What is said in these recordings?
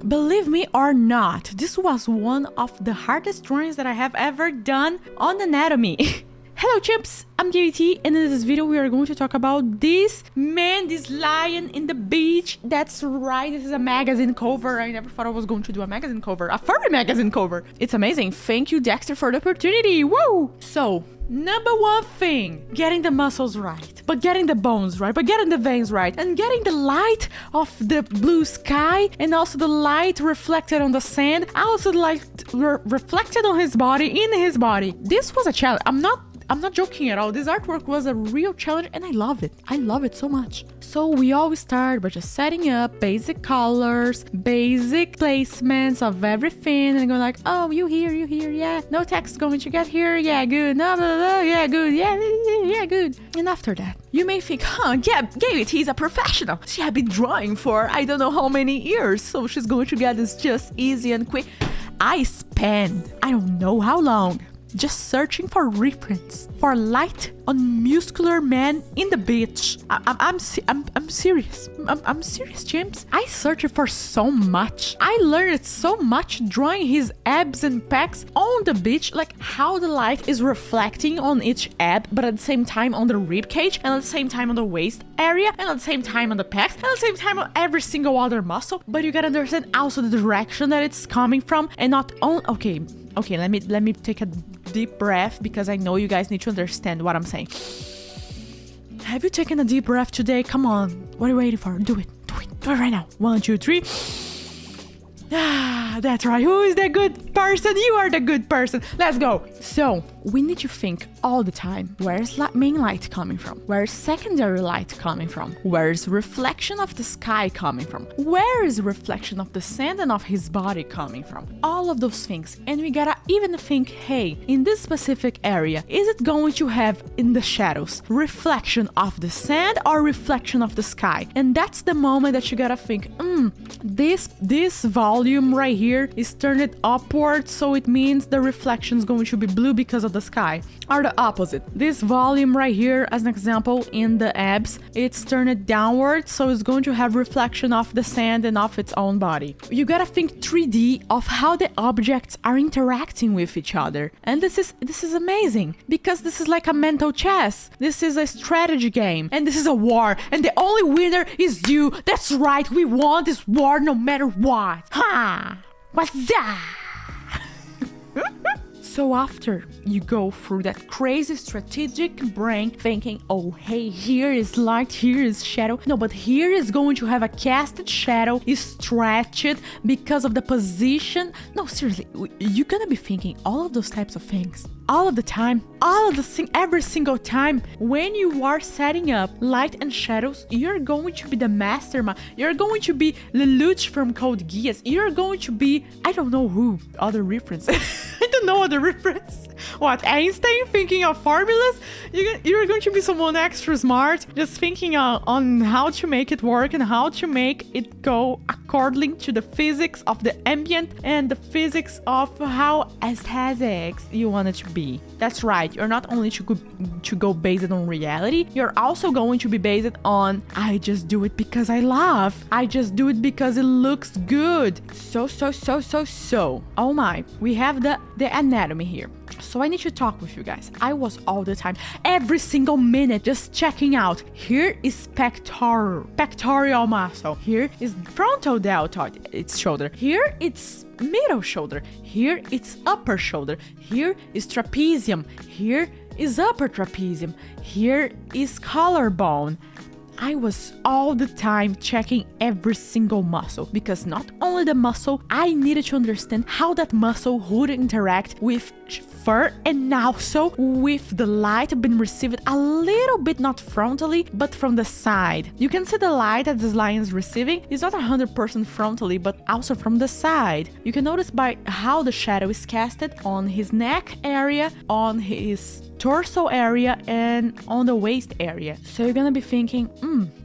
believe me or not, this was one of the hardest drawings that I have ever done on anatomy. Hello chimps, I'm GabyT, and in this video we are going to talk about this man, this lion in the beach. That's right, this is a magazine cover. I never thought I was going to do a magazine cover, a furry magazine cover. It's amazing. Thank you, Dexter, for the opportunity. Woo! So, number one thing, getting the muscles right, but getting the bones right, but getting the veins right, and getting the light of the blue sky, and also the light reflected on the sand, also the light reflected on his body, in his body. This was a challenge. I'm not joking at all. This artwork was a real challenge and I love it. I love it so much. So we always start by just setting up basic colors, basic placements of everything, and going like, oh, you here, yeah. No text going to get here, yeah, good. No, blah, blah, blah, yeah, good, yeah, good. And after that, you may think, yeah, GabyT is a professional. She had been drawing for I don't know how many years, so she's going to get this just easy and quick. I spent, I don't know how long, just searching for reference for light on muscular man in the beach. I'm serious. I'm serious, James. I searched for so much. I learned so much drawing his abs and pecs on the beach, like how the light is reflecting on each ab, but at the same time on the rib cage, and at the same time on the waist area, and at the same time on the pecs, and at the same time on every single other muscle. But you gotta understand also the direction that it's coming from, and not on. Okay, let me take a deep breath because I know you guys need to understand what I'm saying. Have you taken a deep breath today? Come on. What are you waiting for? Do it right now. 1, 2, 3. Ah, that's right. Who is the good person? You are the good person. Let's go. So we need to think all the time, where's main light coming from? Where's secondary light coming from? Where's reflection of the sky coming from? Where is reflection of the sand and of his body coming from? All of those things. And we gotta even think, hey, in this specific area, is it going to have in the shadows reflection of the sand or reflection of the sky? And that's the moment that you gotta think, this volume right here is turned upward, so it means the reflection is going to be blue because of the sky. Or the opposite. This volume right here, as an example, in the abs, it's turned downward, so it's going to have reflection of the sand and of its own body. You gotta think 3D of how the objects are interacting with each other. And this is amazing, because this is like a mental chess. This is a strategy game, and this is a war, and the only winner is you. That's right, we won this war no matter what. Ha! What's that? So after you go through that crazy strategic brain thinking, oh, hey, here is light, here is shadow. No, but here is going to have a casted shadow, is stretched because of the position. No, seriously, you're gonna be thinking all of those types of things. All of the time, every single time. When you are setting up light and shadows, you're going to be the mastermind. You're going to be Lelouch from Code Geass. You're going to be, I don't know who, other reference. I don't know other reference. What, Einstein thinking of formulas? You're going to be someone extra smart, just thinking on how to make it work and how to make it go according to the physics of the ambient and the physics of how aesthetics you want it to be. That's right, you're not only to go based on reality, you're also going to be based on, I just do it because I love. I just do it because it looks good. So. Oh my, we have the anatomy here. So I need to talk with you guys. I was all the time, every single minute, just checking out. Here is pectoral muscle. Here is frontal deltoid, it's shoulder. Here it's middle shoulder. Here it's upper shoulder. Here is trapezium. Here is upper trapezium. Here is collarbone. I was all the time checking every single muscle, because not only the muscle, I needed to understand how that muscle would interact with fur, and also with the light being received a little bit, not frontally, but from the side. You can see the light that this lion is receiving is not 100% frontally, but also from the side. You can notice by how the shadow is casted on his neck area, on his torso area, and on the waist area. So you're gonna be thinking,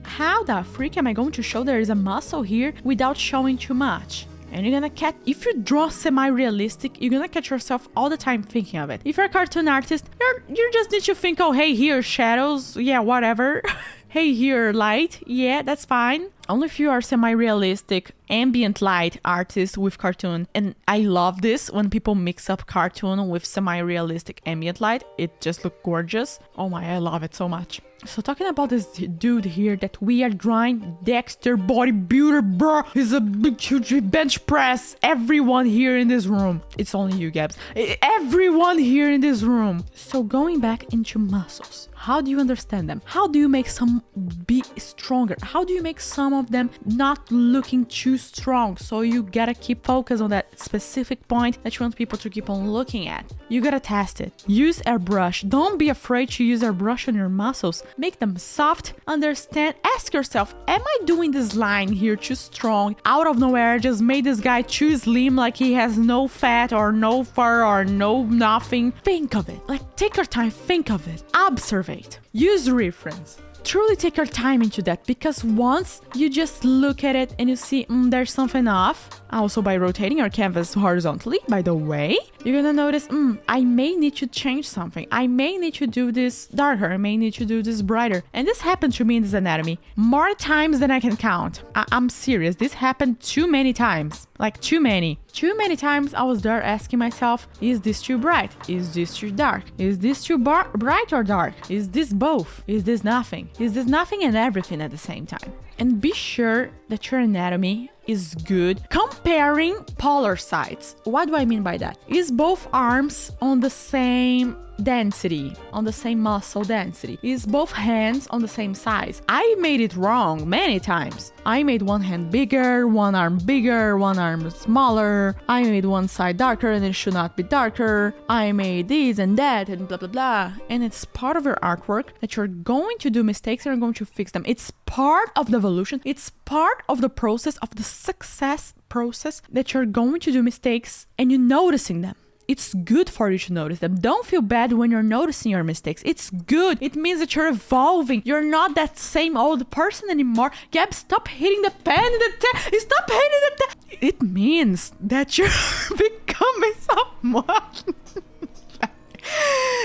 how the freak am I going to show there is a muscle here without showing too much? And you're gonna catch, if you draw semi-realistic, you're gonna catch yourself all the time thinking of it. If you're a cartoon artist, you just need to think, oh, hey, here, shadows, yeah, whatever. Hey, here, light, yeah, that's fine. Only if you are semi-realistic ambient light artist with cartoon. And I love this when people mix up cartoon with semi-realistic ambient light. It just looks gorgeous. Oh my, I love it so much. So talking about this dude here that we are drawing, Dexter bodybuilder, bro. He's a big, huge bench press. Everyone here in this room. It's only you, Gabs. Everyone here in this room. So going back into muscles. How do you understand them? How do you make some be stronger? How do you make some of them not looking too strong? So you gotta keep focus on that specific point that you want people to keep on looking at. You gotta test it. Use airbrush. Don't be afraid to use airbrush on your muscles. Make them soft. Understand. Ask yourself, am I doing this line here too strong? Out of nowhere, I just made this guy too slim, like he has no fat or no fur or no nothing. Think of it. Like, take your time. Think of it. Observe. Use reference. Truly take your time into that, because once you just look at it and you see there's something off, also by rotating your canvas horizontally, by the way, you're gonna notice I may need to change something. I may need to do this darker. I may need to do this brighter. And this happened to me in this anatomy more times than I can count. I'm serious. This happened too many times. Like too many. Too many times I was there asking myself, is this too bright? Is this too dark? Is this too bright or dark? Is this both? Is this nothing? Is this nothing and everything at the same time? And be sure that your anatomy is good. Comparing polar sides. What do I mean by that? Is both arms on the same density, on the same muscle density? Is both hands on the same size? I made it wrong many times. I made one hand bigger, one arm bigger, one arm smaller. I made one side darker and it should not be darker. I made this and that and blah blah blah. And it's part of your artwork that you're going to do mistakes and you're going to fix them. It's part of the evolution. It's part of the process, of the success process, that you're going to do mistakes and you're noticing them. It's good for you to notice them. Don't feel bad when you're noticing your mistakes. It's good. It means that you're evolving. You're not that same old person anymore. Gab, stop hitting the pen in the stop hitting the It means that you're becoming someone.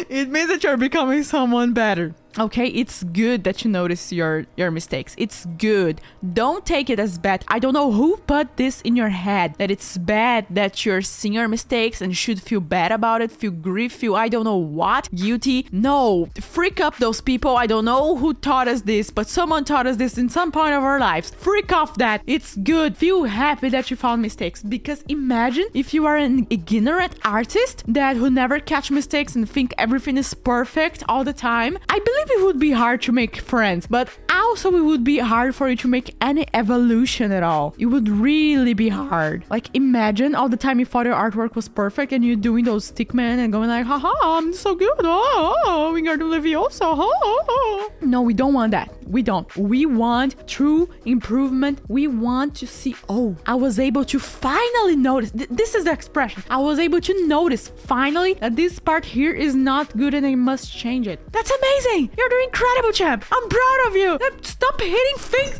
It means that you're becoming someone better. Okay, it's good that you notice your mistakes. It's good. Don't take it as bad. I don't know who put this in your head, that it's bad that you're seeing your mistakes and should feel bad about it, feel grief, feel I don't know what, guilty. No, freak up those people. I don't know who taught us this, but someone taught us this in some point of our lives. Freak off that. It's good. Feel happy that you found mistakes, because imagine if you are an ignorant artist who never catch mistakes and think everything is perfect all the time. I believe it would be hard to make friends, but also it would be hard for you to make any evolution at all. It would really be hard. Like, imagine all the time you thought your artwork was perfect and you're doing those stickmen and going like, haha, I'm so good. Oh, Wingardium Leviosa. Oh. No, we don't want that. We don't. We want true improvement. We want to see, oh, I was able to finally notice. This is the expression. I was able to notice finally that this part here is not good and I must change it. That's amazing. You're doing incredible, champ. I'm proud of you. Stop hitting things.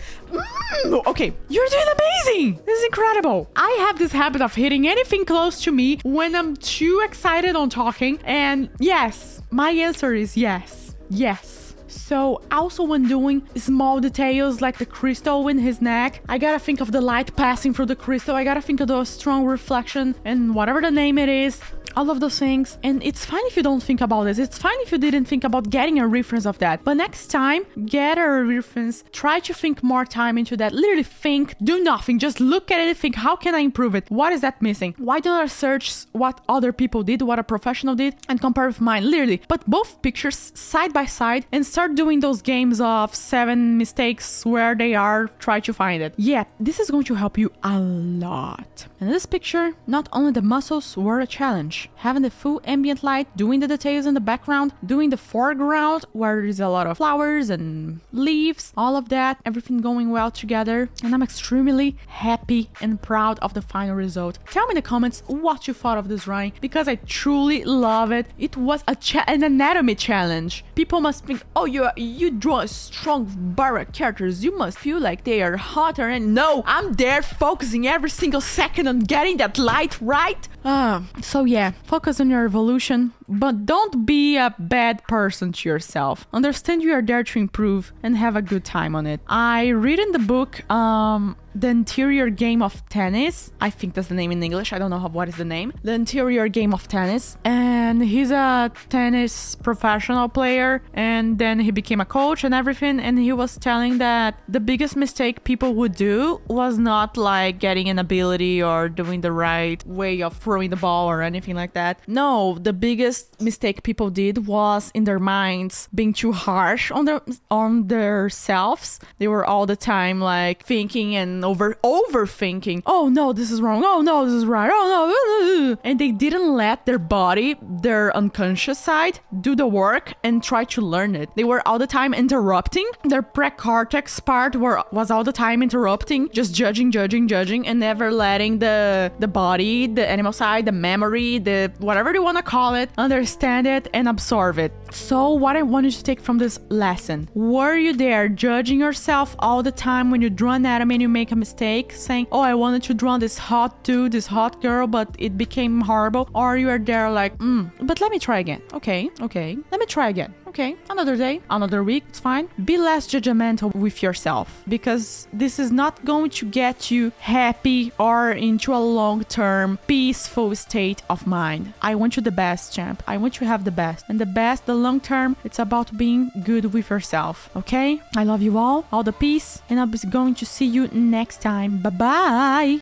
Okay, you're doing amazing. This is incredible. I have this habit of hitting anything close to me when I'm too excited on talking. And yes, my answer is yes. Yes. So also when doing small details like the crystal in his neck, I gotta think of the light passing through the crystal. I gotta think of the strong reflection and whatever the name it is. All of those things. And it's fine if you don't think about this. It's fine if you didn't think about getting a reference of that. But next time, get a reference. Try to think more time into that. Literally think, do nothing. Just look at it and think, how can I improve it? What is that missing? Why don't I search what other people did, what a professional did, and compare with mine? Literally, put both pictures side by side and start doing those games of 7 mistakes where they are. Try to find it. Yeah, this is going to help you a lot. And in this picture, not only the muscles were a challenge. Having the full ambient light, doing the details in the background, doing the foreground where there is a lot of flowers and leaves, all of that, everything going well together. And I'm extremely happy and proud of the final result. Tell me in the comments what you thought of this drawing, because I truly love it. It was an anatomy challenge. People must think, oh, you draw strong barra characters, you must feel like they are hotter, and no, I'm there focusing every single second on getting that light right. So yeah, Focus on your evolution, but don't be a bad person to yourself. Understand you are there to improve and have a good time on it. I read in the book, The Interior Game of Tennis. I think that's the name in English. I don't know what is the name. The Interior Game of Tennis. And he's a tennis professional player. And then he became a coach and everything. And he was telling that the biggest mistake people would do was not like getting an ability or doing the right way of throwing the ball or anything like that. No, the biggest mistake people did was in their minds being too harsh on their selves. They were all the time like thinking and overthinking. Oh no, this is wrong. Oh no, this is right. Oh no. And they didn't let their body, their unconscious side, do the work and try to learn it. They were all the time interrupting. Their precortex part was all the time interrupting, just judging, and never letting the body, the animal side, the memory, the whatever you want to call it, understand it and absorb it. So what I want you to take from this lesson: were you there judging yourself all the time when you draw an anatomy and you make a mistake, saying, oh, I wanted to draw this hot dude, this hot girl, but it became horrible? Or you are there like, but let me try again. Okay, let me try again. Okay, another day, another week, it's fine. Be less judgmental with yourself, because this is not going to get you happy or into a long-term peaceful state of mind. I want you the best, champ. I want you to have the best. And the best, the long term, it's about being good with yourself. Okay? I love you all the peace, and I'll be going to see you next time. Bye-bye!